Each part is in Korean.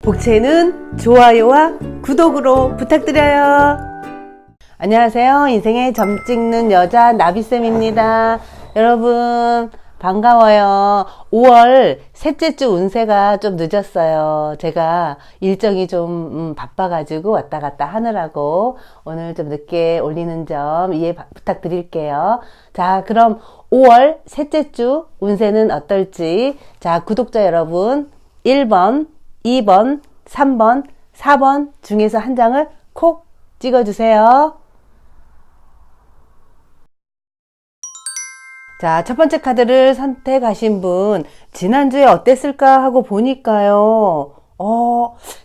복채는 좋아요와 구독으로 부탁드려요. 안녕하세요. 인생의 점 찍는 여자 나비쌤입니다. 여러분 반가워요. 5월 셋째 주 운세가 좀 늦었어요. 제가 일정이 좀 바빠가지고 왔다 갔다 하느라고 오늘 좀 늦게 올리는 점 이해 부탁드릴게요. 자, 그럼 5월 셋째 주 운세는 어떨지, 자, 구독자 여러분 1번, 2번, 3번, 4번 중에서 한 장을 콕 찍어주세요. 자, 첫 번째 카드를 선택하신 분, 지난주에 어땠을까 하고 보니까요.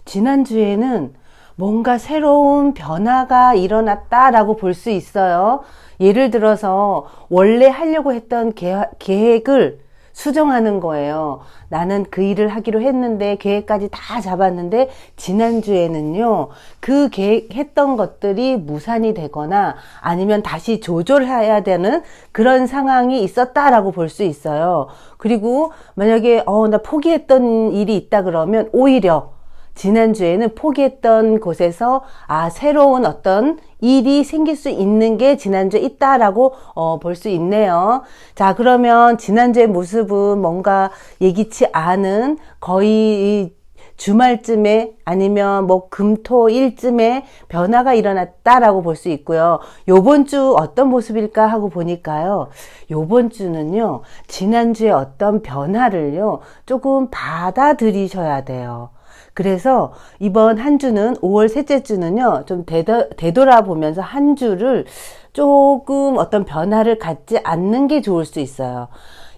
지난주에는 뭔가 새로운 변화가 일어났다라고 볼 수 있어요. 예를 들어서 원래 하려고 했던 계획을 수정하는 거예요. 나는 그 일을 하기로 했는데 계획까지 다 잡았는데 지난주에는요, 그 계획했던 것들이 무산이 되거나 아니면 다시 조절해야 되는 그런 상황이 있었다라고 볼 수 있어요. 그리고 만약에 나 포기했던 일이 있다 그러면 오히려 지난주에는 포기했던 곳에서 새로운 어떤 일이 생길 수 있는 게 지난주에 있다라고 볼 수 있네요. 자, 그러면 지난주의 모습은 뭔가 예기치 않은 거의 주말쯤에 아니면 금토일쯤에 변화가 일어났다라고 볼 수 있고요. 요번 주 어떤 모습일까 하고 보니까요. 요번 주는요, 지난주에 어떤 변화를요, 조금 받아들이셔야 돼요. 그래서 이번 한 주는 5월 셋째 주는요, 좀 되돌아보면서 한 주를 조금 어떤 변화를 갖지 않는 게 좋을 수 있어요.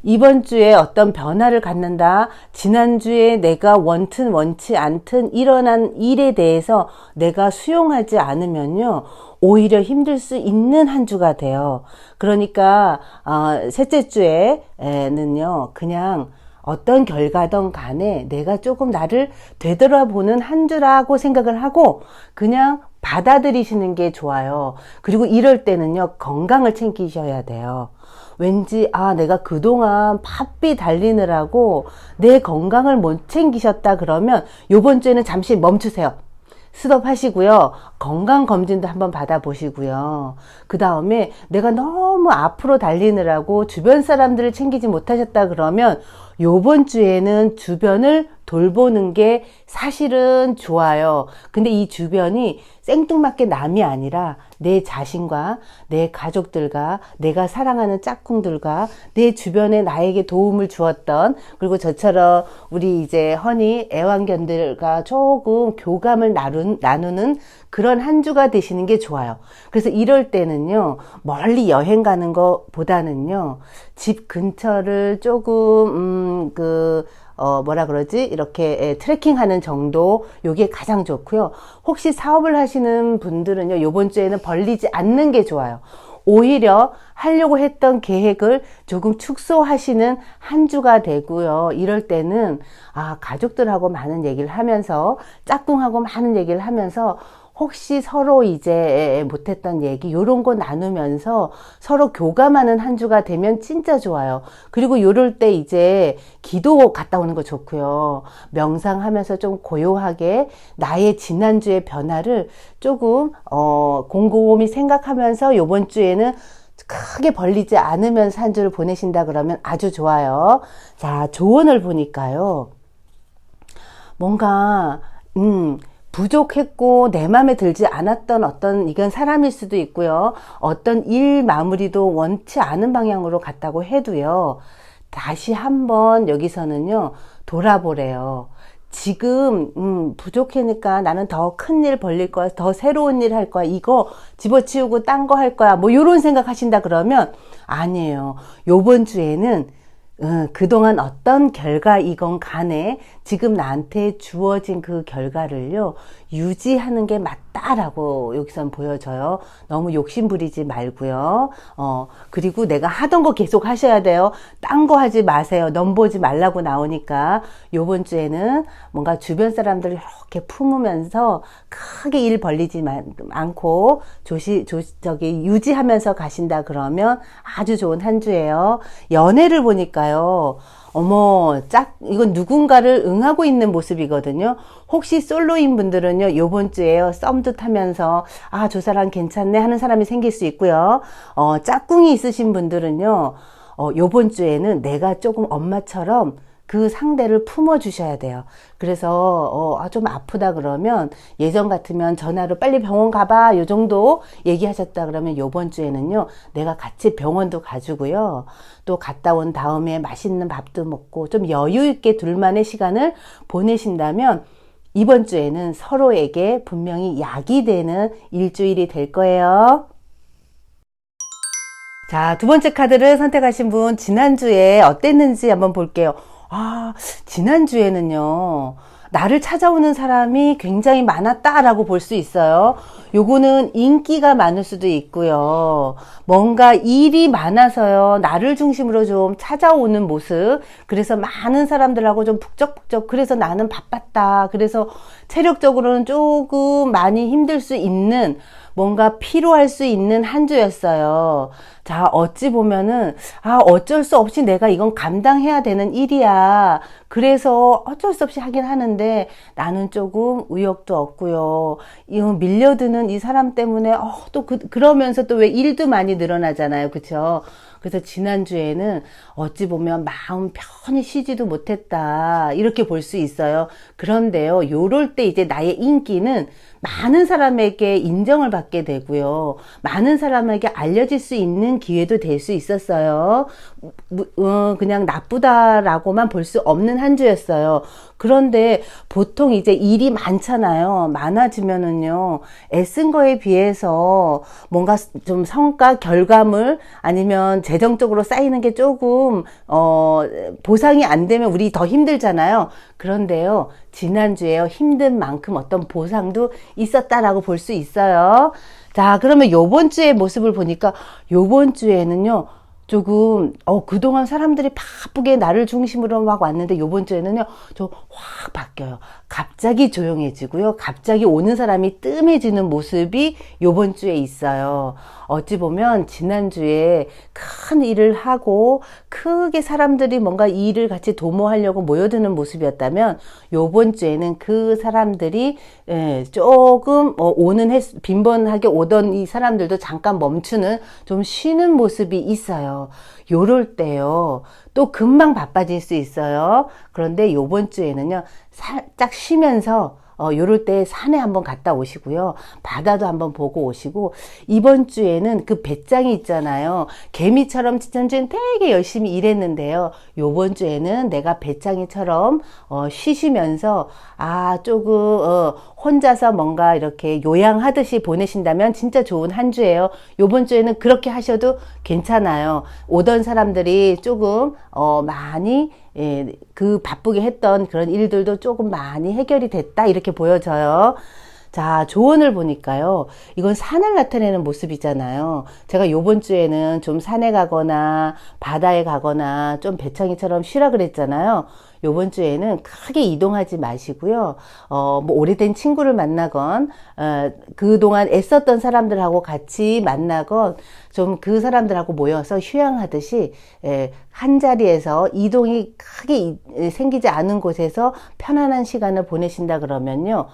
이번 주에 어떤 변화를 갖는다, 지난주에 내가 원튼 원치 않든 일어난 일에 대해서 내가 수용하지 않으면요, 오히려 힘들 수 있는 한 주가 돼요. 그러니까 셋째 주에는요, 그냥 어떤 결과든 간에 내가 조금 나를 되돌아보는 한 주라고 생각을 하고 그냥 받아들이시는 게 좋아요. 그리고 이럴 때는요, 건강을 챙기셔야 돼요. 왠지 내가 그동안 바삐 달리느라고 내 건강을 못 챙기셨다 그러면 요번 주에는 잠시 멈추세요. 스톱하시고요. 건강검진도 한번 받아보시고요. 그 다음에 내가 너무 앞으로 달리느라고 주변 사람들을 챙기지 못하셨다 그러면 요번 주에는 주변을 돌보는 게 사실은 좋아요. 근데 이 주변이 생뚱맞게 남이 아니라 내 자신과 내 가족들과 내가 사랑하는 짝꿍들과 내 주변에 나에게 도움을 주었던, 그리고 저처럼 우리 이제 허니 애완견들과 조금 교감을 나누는 그런 한 주가 되시는 게 좋아요. 그래서 이럴 때는요, 멀리 여행 가는 것보다는요, 집 근처를 조금 이렇게 트레킹 하는 정도, 요게 가장 좋고요. 혹시 사업을 하시는 분들은요, 요번 주에는 벌리지 않는 게 좋아요. 오히려 하려고 했던 계획을 조금 축소하시는 한 주가 되고요. 이럴 때는 가족들하고 많은 얘기를 하면서, 짝꿍하고 많은 얘기를 하면서 혹시 서로 이제 못했던 얘기 요런 거 나누면서 서로 교감하는 한 주가 되면 진짜 좋아요. 그리고 요럴 때 이제 기도 갔다 오는 거 좋고요. 명상하면서 좀 고요하게 나의 지난주의 변화를 조금 곰곰이 생각하면서 요번 주에는 크게 벌리지 않으면서 한 주를 보내신다 그러면 아주 좋아요. 자, 조언을 보니까요, 뭔가 부족했고 내 마음에 들지 않았던 이건 사람일 수도 있고요. 어떤 일 마무리도 원치 않은 방향으로 갔다고 해도요, 다시 한번 여기서는요, 돌아보래요. 지금 부족하니까 나는 더 큰 일 벌릴 거야, 더 새로운 일 할 거야, 이거 집어치우고 딴 거 할 거야, 요런 생각 하신다 그러면 아니에요. 요번 주에는 그동안 어떤 결과이건 간에 지금 나한테 주어진 그 결과를요, 유지하는 게 맞다라고 여기선 보여져요. 너무 욕심 부리지 말고요. 그리고 내가 하던 거 계속 하셔야 돼요. 딴 거 하지 마세요. 넘보지 말라고 나오니까 요번 주에는 뭔가 주변 사람들을 이렇게 품으면서 크게 일 벌리지 않고 유지하면서 가신다 그러면 아주 좋은 한 주예요. 연애를 보니까요, 어머, 이건 누군가를 응하고 있는 모습이거든요. 혹시 솔로인 분들은요, 요번 주에요, 썸도 타면서, 아, 저 사람 괜찮네 하는 사람이 생길 수 있고요. 짝꿍이 있으신 분들은요, 요번 주에는 내가 조금 엄마처럼 그 상대를 품어주셔야 돼요. 그래서 좀 아프다 그러면 예전 같으면 전화로 빨리 병원 가봐 요 정도 얘기하셨다 그러면 요번 주에는요 내가 같이 병원도 가주고요 또 갔다 온 다음에 맛있는 밥도 먹고 좀 여유 있게 둘만의 시간을 보내신다면 이번 주에는 서로에게 분명히 약이 되는 일주일이 될 거예요. 자, 두 번째 카드를 선택하신 분 지난주에 어땠는지 한번 볼게요. 아, 지난주에는요, 나를 찾아오는 사람이 굉장히 많았다라고 볼 수 있어요. 요거는 인기가 많을 수도 있고요. 뭔가 일이 많아서요, 나를 중심으로 좀 찾아오는 모습. 그래서 많은 사람들하고 좀 북적북적, 그래서 나는 바빴다. 그래서 체력적으로는 조금 많이 힘들 수 있는, 뭔가 피로할 수 있는 한 주였어요. 자, 어찌 보면은, 아, 어쩔 수 없이 내가 이건 감당해야 되는 일이야. 그래서 어쩔 수 없이 하긴 하는데 나는 조금 의욕도 없고요. 이 밀려드는 이 사람 때문에, 또 그러면서 또 왜 일도 많이 늘어나잖아요. 그쵸? 그래서 지난주에는 어찌 보면 마음 편히 쉬지도 못했다. 이렇게 볼 수 있어요. 그런데요, 요럴 때 이제 나의 인기는 많은 사람에게 인정을 받게 되고요. 많은 사람에게 알려질 수 있는 기회도 될 수 있었어요. 그냥 나쁘다라고만 볼 수 없는 한 주였어요. 그런데 보통 이제 일이 많잖아요. 많아지면은요, 애쓴 거에 비해서 뭔가 좀 성과, 결과물 아니면 재정적으로 쌓이는 게 조금, 보상이 안 되면 우리 더 힘들잖아요. 그런데요, 지난주에요, 힘든 만큼 어떤 보상도 있었다라고 볼 수 있어요. 자, 그러면 요번 주의 모습을 보니까 요번 주에는요, 조금 그동안 사람들이 바쁘게 나를 중심으로 막 왔는데 요번 주에는요 좀 확 바뀌어요. 갑자기 조용해지고요. 갑자기 오는 사람이 뜸해지는 모습이 요번 주에 있어요. 어찌 보면 지난주에 큰 일을 하고 크게 사람들이 뭔가 이 일을 같이 도모하려고 모여드는 모습이었다면 요번 주에는 그 사람들이 조금 빈번하게 오던 이 사람들도 잠깐 멈추는 좀 쉬는 모습이 있어요. 요럴 때요. 또 금방 바빠질 수 있어요. 그런데 요번 주에는요. 살짝 쉬면서 요럴 때 산에 한번 갔다 오시고요. 바다도 한번 보고 오시고 이번 주에는 그 배짱이 있잖아요. 개미처럼 지난주엔 되게 열심히 일했는데요. 요번 주에는 내가 배짱이처럼 쉬시면서 조금 혼자서 뭔가 이렇게 요양하듯이 보내신다면 진짜 좋은 한 주예요. 요번 주에는 그렇게 하셔도 괜찮아요. 오던 사람들이 조금 많이 그 바쁘게 했던 그런 일들도 조금 많이 해결이 됐다 이렇게 보여져요. 자, 조언을 보니까요. 이건 산을 나타내는 모습이잖아요. 제가 요번 주에는 좀 산에 가거나 바다에 가거나 좀 배창이처럼 쉬라 그랬잖아요. 요번 주에는 크게 이동하지 마시고요. 뭐 오래된 친구를 만나건, 그동안 애썼던 사람들하고 같이 만나건, 좀 그 사람들하고 모여서 휴양하듯이, 한 자리에서 이동이 크게 생기지 않은 곳에서 편안한 시간을 보내신다 그러면요.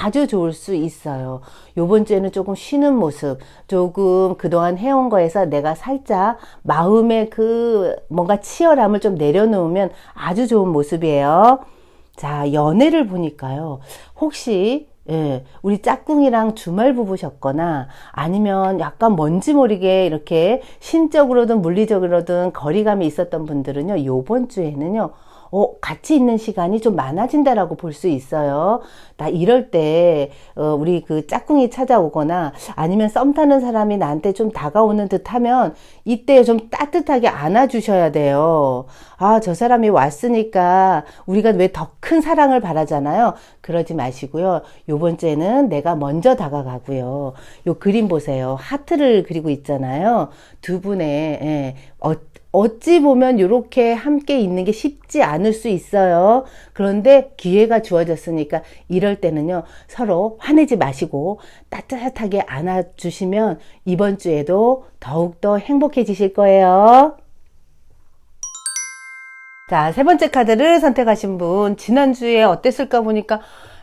아주 좋을 수 있어요. 요번 주에는 조금 쉬는 모습, 조금 그동안 해온 거에서 내가 살짝 마음의 그 뭔가 치열함을 좀 내려놓으면 아주 좋은 모습이에요. 자, 연애를 보니까요. 혹시 우리 짝꿍이랑 주말 부부셨거나 아니면 약간 뭔지 모르게 이렇게 신적으로든 물리적으로든 거리감이 있었던 분들은요, 요번 주에는요, 같이 있는 시간이 좀 많아진다라고 볼 수 있어요. 나 이럴 때, 우리 그 짝꿍이 찾아오거나 아니면 썸 타는 사람이 나한테 좀 다가오는 듯 하면 이때 좀 따뜻하게 안아주셔야 돼요. 아, 저 사람이 왔으니까 우리가 왜 더 큰 사랑을 바라잖아요. 그러지 마시고요. 요번 주에는 내가 먼저 다가가고요. 요 그림 보세요. 하트를 그리고 있잖아요. 두 분의, 어찌 보면 이렇게 함께 있는 게 쉽지 않을 수 있어요. 그런데 기회가 주어졌으니까 이럴 때는요, 서로 화내지 마시고 따뜻하게 안아주시면 이번 주에도 더욱더 행복해지실 거예요. 자, 세 번째 카드를 선택하신 분, 지난주에 어땠을까 보니까,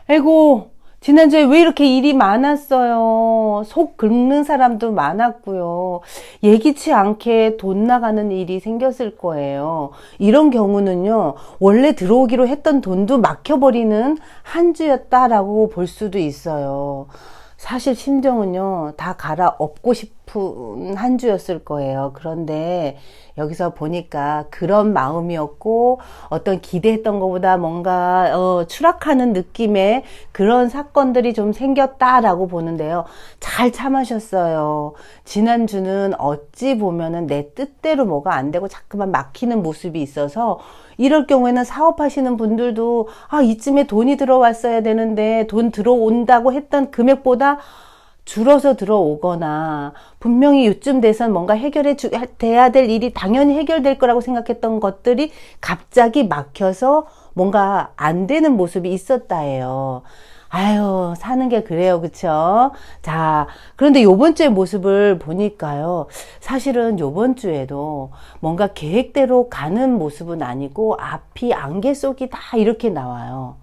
아이고, 지난주에 왜 이렇게 일이 많았어요. 속 긁는 사람도 많았고요. 예기치 않게 돈 나가는 일이 생겼을 거예요. 이런 경우는요, 원래 들어오기로 했던 돈도 막혀버리는 한 주였다라고 볼 수도 있어요. 사실 심정은요, 다 갈아엎고 싶은 한 주였을 거예요. 그런데 여기서 보니까 그런 마음이었고, 어떤 기대했던 것보다 뭔가 추락하는 느낌의 그런 사건들이 좀 생겼다라고 보는데요. 잘 참으셨어요. 지난주는 어찌 보면은 내 뜻대로 뭐가 안 되고 자꾸만 막히는 모습이 있어서, 이럴 경우에는 사업하시는 분들도 이쯤에 돈이 들어왔어야 되는데 돈 들어온다고 했던 금액보다 줄어서 들어오거나, 분명히 요쯤 돼선 뭔가 돼야 될 일이 당연히 해결될 거라고 생각했던 것들이 갑자기 막혀서 뭔가 안 되는 모습이 있었다예요. 아유, 사는 게 그래요. 그쵸? 자, 그런데 요번 주의 모습을 보니까요. 사실은 요번 주에도 뭔가 계획대로 가는 모습은 아니고 앞이 안개 속이다 이렇게 나와요.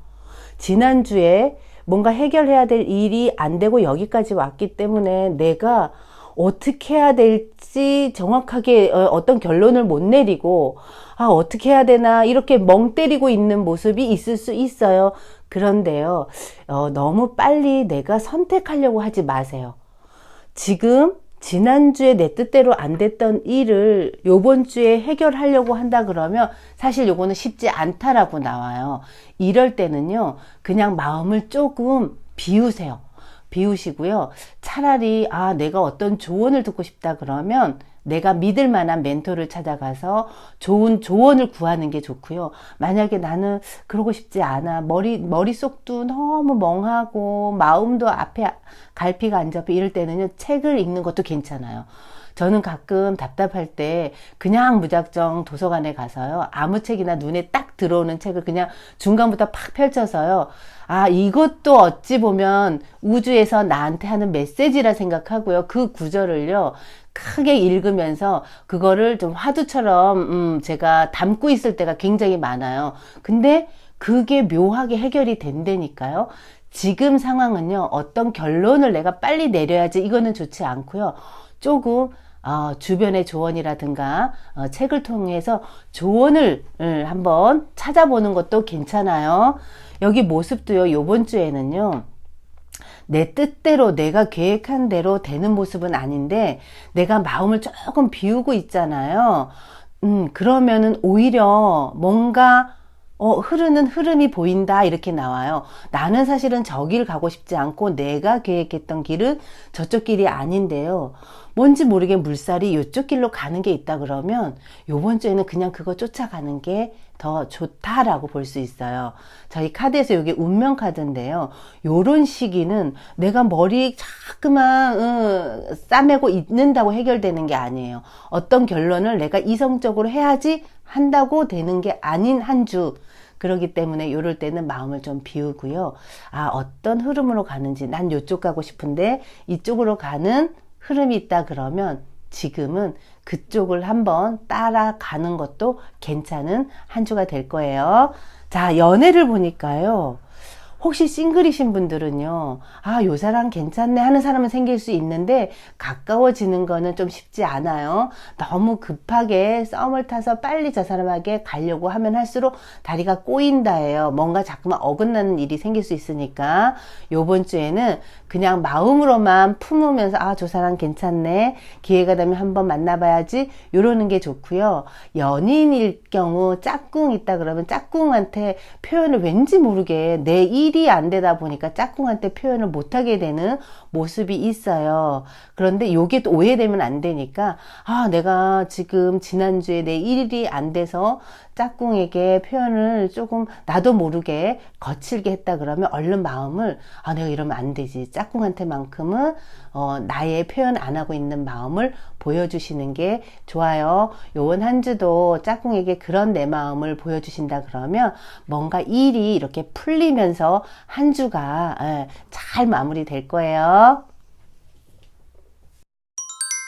지난주에 뭔가 해결해야 될 일이 안 되고 여기까지 왔기 때문에 내가 어떻게 해야 될지 정확하게 어떤 결론을 못 내리고, 어떻게 해야 되나 이렇게 멍 때리고 있는 모습이 있을 수 있어요. 그런데요, 너무 빨리 내가 선택하려고 하지 마세요. 지금 지난주에 내 뜻대로 안 됐던 일을 요번 주에 해결하려고 한다 그러면 사실 요거는 쉽지 않다라고 나와요. 이럴 때는요, 그냥 마음을 조금 비우세요. 비우시고요. 차라리 내가 어떤 조언을 듣고 싶다 그러면 내가 믿을 만한 멘토를 찾아가서 좋은 조언을 구하는 게 좋고요. 만약에 나는 그러고 싶지 않아. 머릿속도 너무 멍하고 마음도 앞에 갈피가 안 잡혀 이럴 때는요. 책을 읽는 것도 괜찮아요. 저는 가끔 답답할 때 그냥 무작정 도서관에 가서요. 아무 책이나 눈에 딱 들어오는 책을 그냥 중간부터 팍 펼쳐서요. 이것도 어찌 보면 우주에서 나한테 하는 메시지라 생각하고요. 그 구절을요. 크게 읽으면서 그거를 좀 화두처럼 제가 담고 있을 때가 굉장히 많아요. 근데 그게 묘하게 해결이 된다니까요. 지금 상황은요. 어떤 결론을 내가 빨리 내려야지 이거는 좋지 않고요. 조금 주변의 조언이라든가 책을 통해서 조언을 한번 찾아보는 것도 괜찮아요. 여기 모습도요. 요번 주에는요. 내 뜻대로 내가 계획한 대로 되는 모습은 아닌데 내가 마음을 조금 비우고 있잖아요. 그러면은 오히려 뭔가 흐르는 흐름이 보인다 이렇게 나와요. 나는 사실은 저 길 가고 싶지 않고 내가 계획했던 길은 저쪽 길이 아닌데요. 뭔지 모르게 물살이 이쪽 길로 가는 게 있다 그러면 요번 주에는 그냥 그거 쫓아가는 게 더 좋다라고 볼 수 있어요. 저희 카드에서 이게 운명 카드인데요. 요런 시기는 내가 머리 자꾸만 싸매고 있는다고 해결되는 게 아니에요. 어떤 결론을 내가 이성적으로 해야지 한다고 되는 게 아닌 한 주. 그렇기 때문에 이럴 때는 마음을 좀 비우고요. 어떤 흐름으로 가는지 난 이쪽 가고 싶은데 이쪽으로 가는 흐름이 있다 그러면 지금은 그쪽을 한번 따라가는 것도 괜찮은 한 주가 될 거예요. 자, 연애를 보니까요. 혹시 싱글이신 분들은요, 요 사람 괜찮네 하는 사람은 생길 수 있는데 가까워지는 거는 좀 쉽지 않아요. 너무 급하게 썸을 타서 빨리 저 사람에게 가려고 하면 할수록 다리가 꼬인다예요. 뭔가 자꾸만 어긋나는 일이 생길 수 있으니까 요번 주에는 그냥 마음으로만 품으면서 저 사람 괜찮네, 기회가 되면 한번 만나봐야지 이러는 게 좋고요. 연인일 경우 짝꿍 있다 그러면 짝꿍한테 표현을 왠지 모르게 내 일이 안 되다 보니까 짝꿍한테 표현을 못하게 되는 모습이 있어요. 그런데 요게 또 오해되면 안 되니까 내가 지금 지난주에 내 일이 안 돼서 짝꿍에게 표현을 조금 나도 모르게 거칠게 했다 그러면 얼른 마음을 내가 이러면 안 되지. 짝꿍한테만큼은 나의 표현 안 하고 있는 마음을 보여주시는 게 좋아요. 요번 한 주도 짝꿍에게 그런 내 마음을 보여주신다 그러면 뭔가 일이 이렇게 풀리면서 한 주가 잘 마무리될 거예요.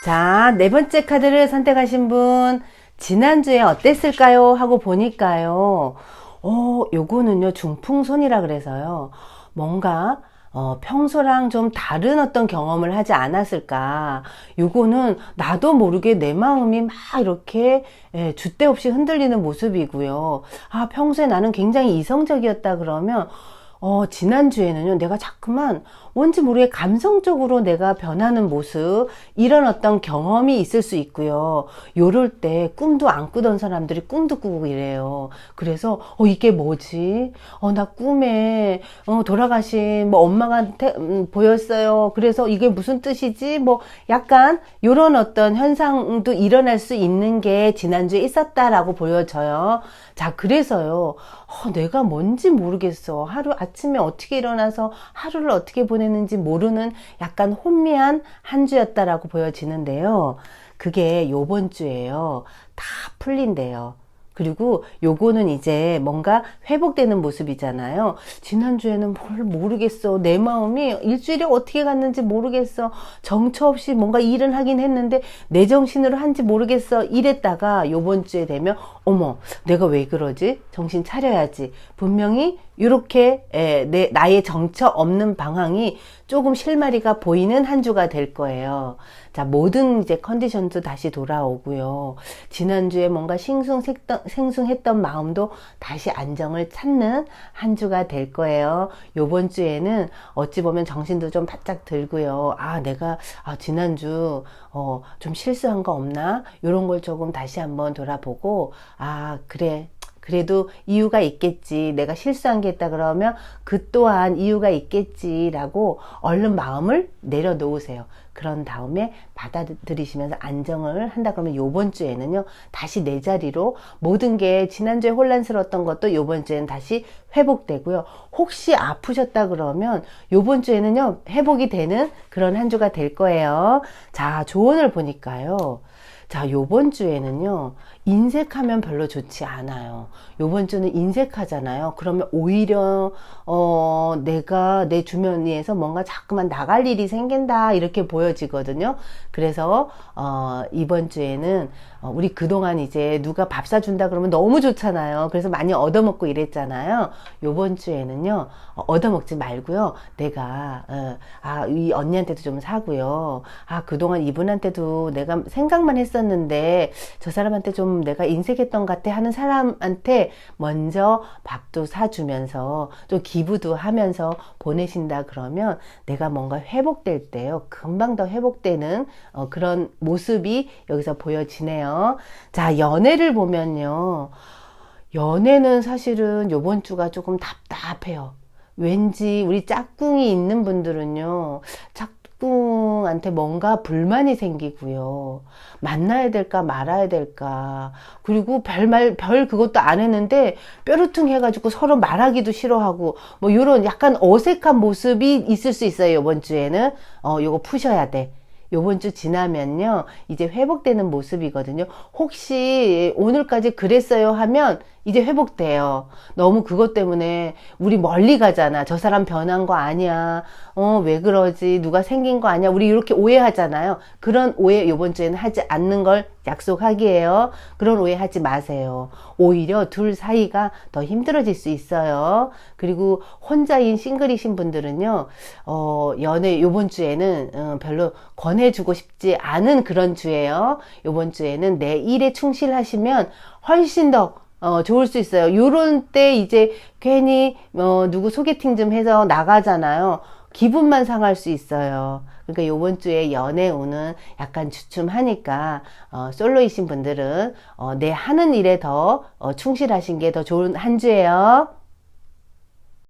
자, 네 번째 카드를 선택하신 분, 지난주에 어땠을까요? 하고 보니까요. 요거는요, 중풍손이라 그래서요. 뭔가, 평소랑 좀 다른 어떤 경험을 하지 않았을까. 요거는 나도 모르게 내 마음이 막 이렇게, 줏대 없이 흔들리는 모습이고요. 아, 평소에 나는 굉장히 이성적이었다 그러면, 지난주에는요, 내가 자꾸만 뭔지 모르게 감성적으로 내가 변하는 모습, 이런 어떤 경험이 있을 수 있고요. 요럴 때 꿈도 안 꾸던 사람들이 꿈도 꾸고 이래요. 그래서, 이게 뭐지? 나 꿈에, 돌아가신 뭐 엄마한테 보였어요. 그래서 이게 무슨 뜻이지? 뭐 약간 요런 어떤 현상도 일어날 수 있는 게 지난주에 있었다라고 보여져요. 자, 그래서요, 내가 뭔지 모르겠어. 하루 아침에 어떻게 일어나서 하루를 어떻게 보내는지 모르는 약간 혼미한 한 주였다라고 보여지는데요. 그게 요번 주에요. 다 풀린대요. 그리고 요거는 이제 뭔가 회복되는 모습이잖아요. 지난주에는 뭘 모르겠어. 내 마음이 일주일에 어떻게 갔는지 모르겠어. 정처 없이 뭔가 일은 하긴 했는데 내 정신으로 한지 모르겠어. 이랬다가 요번 주에 되면 어머, 내가 왜 그러지? 정신 차려야지. 분명히 이렇게 나의 정처 없는 방향이 조금 실마리가 보이는 한 주가 될 거예요. 자, 모든 이제 컨디션도 다시 돌아오고요. 지난주에 뭔가 생숭했던 마음도 다시 안정을 찾는 한 주가 될 거예요. 요번 주에는 어찌 보면 정신도 좀 바짝 들고요. 내가 지난주 좀 실수한 거 없나? 이런 걸 조금 다시 한번 돌아보고 그래. 그래도 이유가 있겠지. 내가 실수한 게 있다 그러면 그 또한 이유가 있겠지라고 얼른 마음을 내려놓으세요. 그런 다음에 받아들이시면서 안정을 한다 그러면 요번 주에는요, 다시 내 자리로 모든 게 지난주에 혼란스러웠던 것도 요번 주에는 다시 회복되고요. 혹시 아프셨다 그러면 요번 주에는요, 회복이 되는 그런 한 주가 될 거예요. 자, 조언을 보니까요. 자, 요번 주에는요, 인색하면 별로 좋지 않아요. 요번 주는 인색하잖아요. 그러면 오히려, 내가 내 주변에서 뭔가 자꾸만 나갈 일이 생긴다, 이렇게 보여지거든요. 그래서, 이번 주에는, 우리 그동안 이제 누가 밥 사준다 그러면 너무 좋잖아요. 그래서 많이 얻어먹고 이랬잖아요. 요번 주에는요, 얻어먹지 말고요. 내가, 이 언니한테도 좀 사고요. 그동안 이분한테도 내가 생각만 했었는데, 저 사람한테 좀 내가 인색했던 것 같아 하는 사람한테 먼저 밥도 사주면서 좀 기부도 하면서 보내신다 그러면 내가 뭔가 회복될 때요, 금방 더 회복되는 그런 모습이 여기서 보여지네요. 자, 연애를 보면요, 연애는 사실은 요번 주가 조금 답답해요. 왠지 우리 짝꿍이 있는 분들은요, 짝꿍한테 뭔가 불만이 생기고요. 만나야 될까 말아야 될까. 그리고 별 그것도 안 했는데 뾰루퉁 해가지고 서로 말하기도 싫어하고 뭐 요런 약간 어색한 모습이 있을 수 있어요. 요번 주에는. 요거 푸셔야 돼. 요번 주 지나면요, 이제 회복되는 모습이거든요. 혹시 오늘까지 그랬어요 하면 이제 회복돼요. 너무 그것 때문에 우리 멀리 가잖아. 저 사람 변한 거 아니야. 왜 그러지? 누가 생긴 거 아니야? 우리 이렇게 오해하잖아요. 그런 오해 요번 주에는 하지 않는 걸 약속하기예요. 그런 오해 하지 마세요. 오히려 둘 사이가 더 힘들어질 수 있어요. 그리고 혼자인 싱글이신 분들은요, 연애 요번 주에는 별로 권해주고 싶지 않은 그런 주예요. 요번 주에는 내 일에 충실하시면 훨씬 더 좋을 수 있어요. 요런 때 이제 괜히 누구 소개팅 좀 해서 나가잖아요. 기분만 상할 수 있어요. 그러니까 요번 주에 연애 운은 약간 주춤하니까 솔로이신 분들은 내 하는 일에 더 충실하신 게 더 좋은 한 주예요.